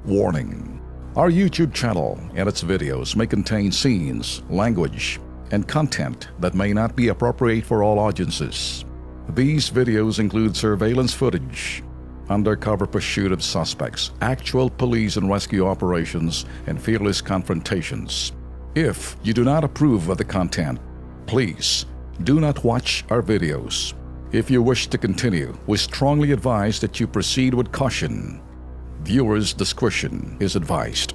Warning: our YouTube channel and its videos may contain scenes, language, and content that may not be appropriate for all audiences. These videos include surveillance footage, undercover pursuit of suspects, actual police and rescue operations, and fearless confrontations. If you do not approve of the content, please do not watch our videos. If you wish to continue, we strongly advise that you proceed with caution. Viewers' discretion is advised.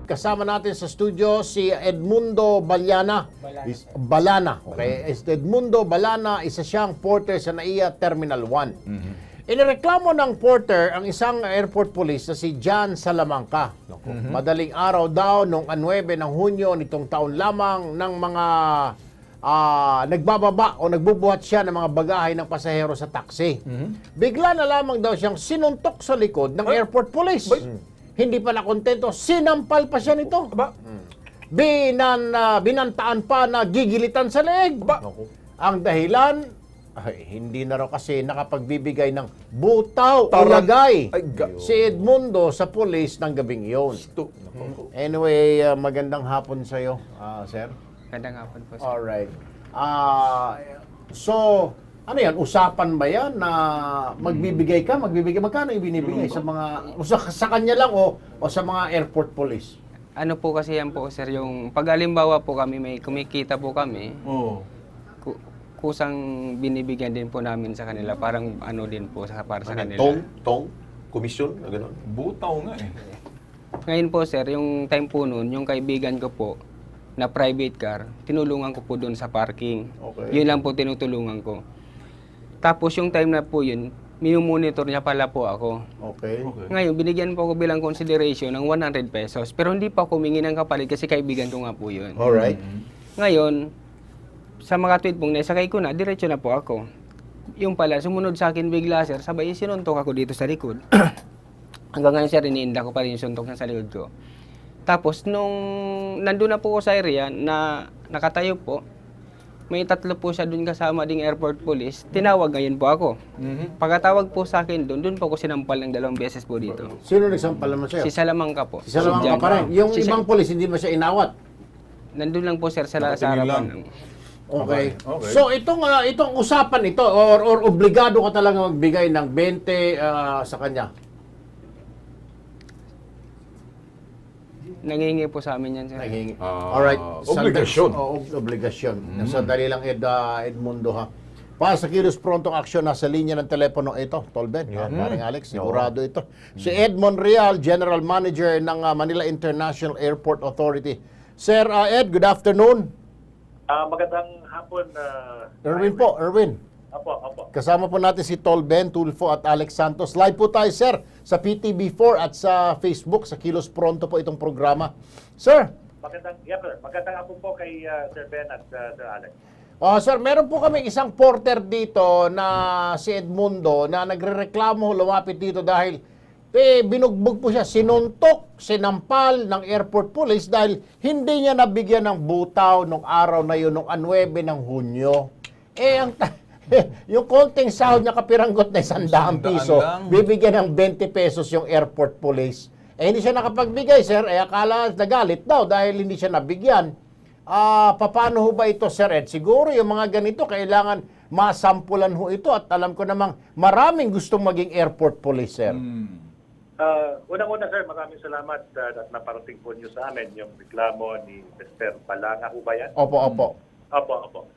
Kasama natin sa studio si Edmundo Balana. Okay. Edmundo Balana, isa siyang porter sa NAIA Terminal 1. Inireklamo ng porter ang isang airport police na si John Salamanca. Madaling araw daw noong 9 ng Hunyo nitong taon lamang ng mga nagbababa o nagbubuhat siya ng mga bagahe ng pasahero sa taxi. Bigla na lamang daw siyang sinuntok sa likod ng airport police. Hindi pa nakontento, sinampal pa siya nito. Binantaan pa na gigilitan sa leeg. Ang dahilan, hindi na raw kasi nakapagbibigay ng butaw o lagay si Edmundo sa police ng gabing iyon. Anyway, magandang hapon sa iyo, sir. Magandang hapon po, sir. Alright. So, ano yan? Usapan ba yan na magbibigay ka? Magkano ibinibigay sa mga, sa kanya lang o sa mga airport police? Ano po kasi yan po, sir, yung pag-alimbawa po kami, may kumikita po kami, kusang binibigyan din po namin sa kanila. Parang ano din po para sa kanila. Tong? Komisyon? Ganon. Butaw nga eh. Ngayon po, sir, yung time po noon, yung kaibigan ko po, na private car, tinulungan ko po doon sa parking. Okay. Yun lang po tinutulungan ko. Tapos yung time na po yun, minumonitor niya pala po ako. Okay. Ngayon, binigyan po ako bilang consideration ng 100 pesos. Pero hindi pa ako humingi ng kapalit kasi kaibigan ko nga po yun. Alright. Ngayon, sa mga tweet pong naisakay ko na, diretso na po ako. Yung pala, sumunod sa akin bigla, sir, sabay sinuntok ako dito sa likod. Hanggang ngayon, sir, iniinda ko pa rin yung suntok niya sa likod ko. Tapos, nung nandun na po ko sa area na nakatayo po, may tatlo po siya dun kasama ding airport police. Tinawag ngayon po ako. Pagkatawag po sa akin dun po ako sinampal ng 2 beses po dito. Sino nagsampal naman sa'yo? Si Salamanca po. Si Salamanca John. pa rin. Yung ibang police, hindi mo siya inawat? Nandun lang po, sir, sa Nakatingin harapan. lang. Okay. Okay. So itong usapan ito or obligado ka talaga magbigay ng 20 sa kanya. Nangingi po sa amin yan, sir. Naghingi. Ah, Alright. obligasyon. Obligasyon. Sandali lang, Edmundo, ha. Para sa kilos prontong aksyon, nasa linya ng telepono ito, Tolben. Maring Alex, sigurado ito. Si Ed Monreal, General Manager ng Manila International Airport Authority. Sir Ed, good afternoon. Magandang hapon. Erwin po, Erwin. Apo. Kasama po natin si Tolben Tulfo at Alex Santos. Live po tayo, sir, sa PTB4 at sa Facebook, sa Kilos Pronto po itong programa. Sir. Magandang hapon po kay Sir Ben at Sir Alex. Sir, meron po kami isang porter dito na si Edmundo na nagrereklamo, lumapit dito dahil binugbog po siya, sinuntok, sinampal ng airport police dahil hindi niya nabigyan ng butaw nung araw na yun, nung 9 ng Hunyo. Yung konting sahod niya kapiranggot na 100 piso, bibigyan ng 20 pesos yung airport police. Hindi siya nakapagbigay, sir. Akala nagalit daw dahil hindi siya nabigyan. Paano ho ba ito, Sir Ed? Siguro yung mga ganito, kailangan masampulan ho ito at alam ko namang maraming gustong maging airport police, sir. Unang-una, sir, maraming salamat at naparating po niyo sa amin yung reklamo ni Mr. Balana ho ba yan? Opo. Opo.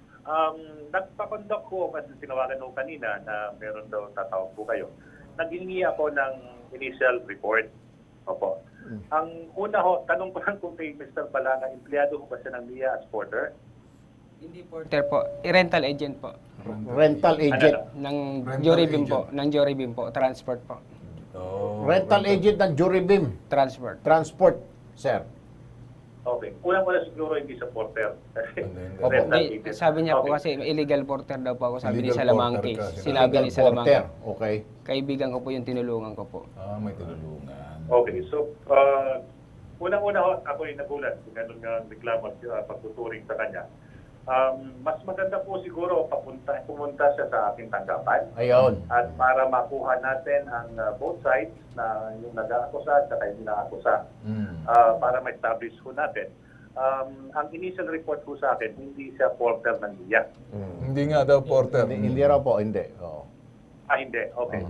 Nagpapandok ko kasi tinawagan ko kanina na meron daw tatawag po kayo. Naghingi ako ng initial report. Opo. Ang una ho, tanong ko lang kung kay Mr. Balana, empleyado ho ba siya ng NIA as porter? Hindi porter po, rental agent po. Rental agent. Ng Jollibee po, transport po. Rental agent ng Juribim. Transport, sir. Okay. Unang-una siguro hindi sa porter. Opo. Sabi niya po kasi illegal porter daw po ako, sabi ni Salamanca. Sinabi ni Porter. Salamanca. Okay. Kaibigan ko po yung tinulungan ko po. May tinulungan. Okay. So, unang-una ho, ako ay nagulat kung anong reklamo at pagtuturing sa kanya. Mas maganda po siguro pumunta siya sa aking tanggapan. Ayun. At para makuha natin ang both sides na yung nag-aakusa at saka yung naakusa para ma-establish po natin. Ang initial report po sa akin, hindi siya porter ng NIA. Hindi nga daw, Porter. Hindi raw po, hindi. Oo. Hindi. Okay.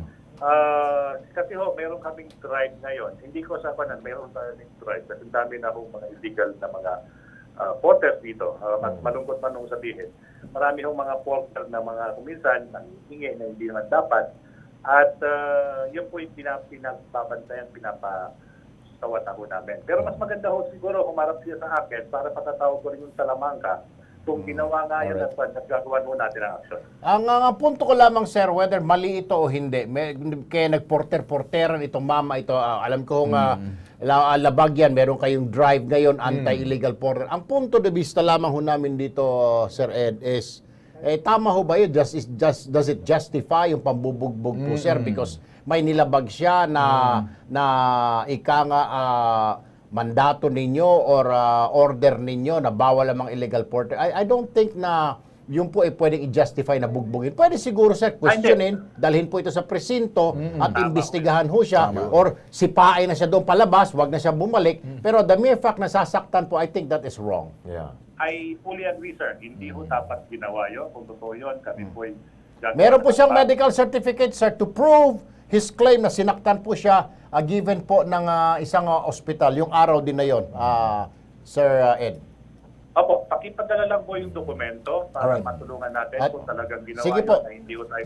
Kasi meron kaming tribe ngayon. Hindi ko sa kanan, meron kaming tribe. Kasi dami na hong mga illegal na mga porters dito. At malungkot man nung sabihin. Marami hong mga porter na mga kuminsan nang hingi na hindi naman dapat. At yun po yung pinagbabantayan, pinapatawat ako namin. Pero mas maganda ho siguro humarap siya sa akin para patatawag ko rin yung Salamanca kung ginawa nga yun at nagagawa mo natin ang action. Ang punto ko lamang, sir, whether mali ito o hindi, kaya nagporter-porteran itong mama ito, alam ko labag yan, meron kayong drive ngayon, anti-illegal porter. Ang punto de vista lamang ho namin dito, Sir Ed, is, tama ho ba yun? Does it justify yung pambubugbog po, sir? Because may nilabag siya na mandato ninyo or order ninyo na bawal lamang illegal porter. I don't think na yun po ay pwedeng i-justify na bugbugin. Pwede siguro, sir, questionin, dalhin po ito sa presinto at imbestigahan ho siya or sipain na siya doon palabas, wag na siya bumalik. Pero the mere fact na sasaktan po, I think that is wrong. Yeah. I fully agree, sir. Hindi ho dapat ginawa yun. Kung totoo yun, kami po'y Meron po siyang medical certificate, sir, to prove his claim na sinaktan po siya given po ng isang ospital. Yung araw din na yun, Sir Ed. Opo, pakipadala lang po yung dokumento para Alright. matulungan natin At- kung talagang ginawa Sige yun po. na hindi ko tayo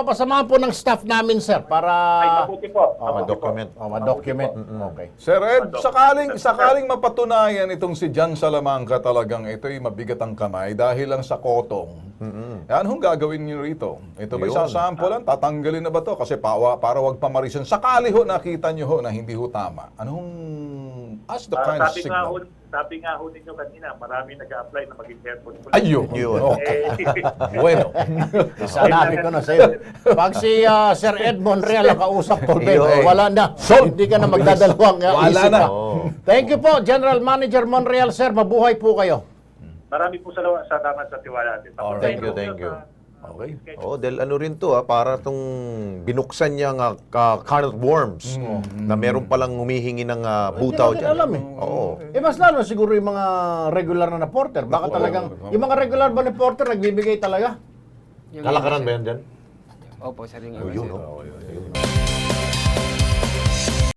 Pasamahan po ng staff namin, sir, para Ay, mabuti po. ma-document. ma-document. Okay. Sir Ed, sakaling mapatunayan itong si Jan Salamanca talagang ito'y mabigat ang kamay dahil lang sa kotong. Anong gagawin niyo rito? Ito ba Yun. isasampulan? Tatanggalin na ba to? Kasi para wag pamarisan. Sakali ho nakita niyo ho na hindi ho tama. Anong as the kind of signal? Sabi nga ho ninyo kanina, marami nag-a-apply na maging airport police. Ayun. Yun. Okay. Eh, Bueno. Sanabi ko na sa'yo. Pag si Sir Ed Monreal ang kausap po, Yun. wala na. Hindi ka na magdadalawang Wala isip na. pa. Thank you po, General Manager Monreal, sir. Mabuhay po kayo. marami po salamat sa tiwala natin. Thank you. Okay. Oh, dahil ano rin to para tong binuksan niya nga can of worms na meron palang humihingi ng butaw Hindi dyan. natin alam eh. Oo. Mas lalo siguro yung mga regular na porter. Baka talagang, yung mga regular ba na porter nagbibigay talaga? Kalakaran ba yan dyan? Opo, sir. Yung Yun, sir. oh.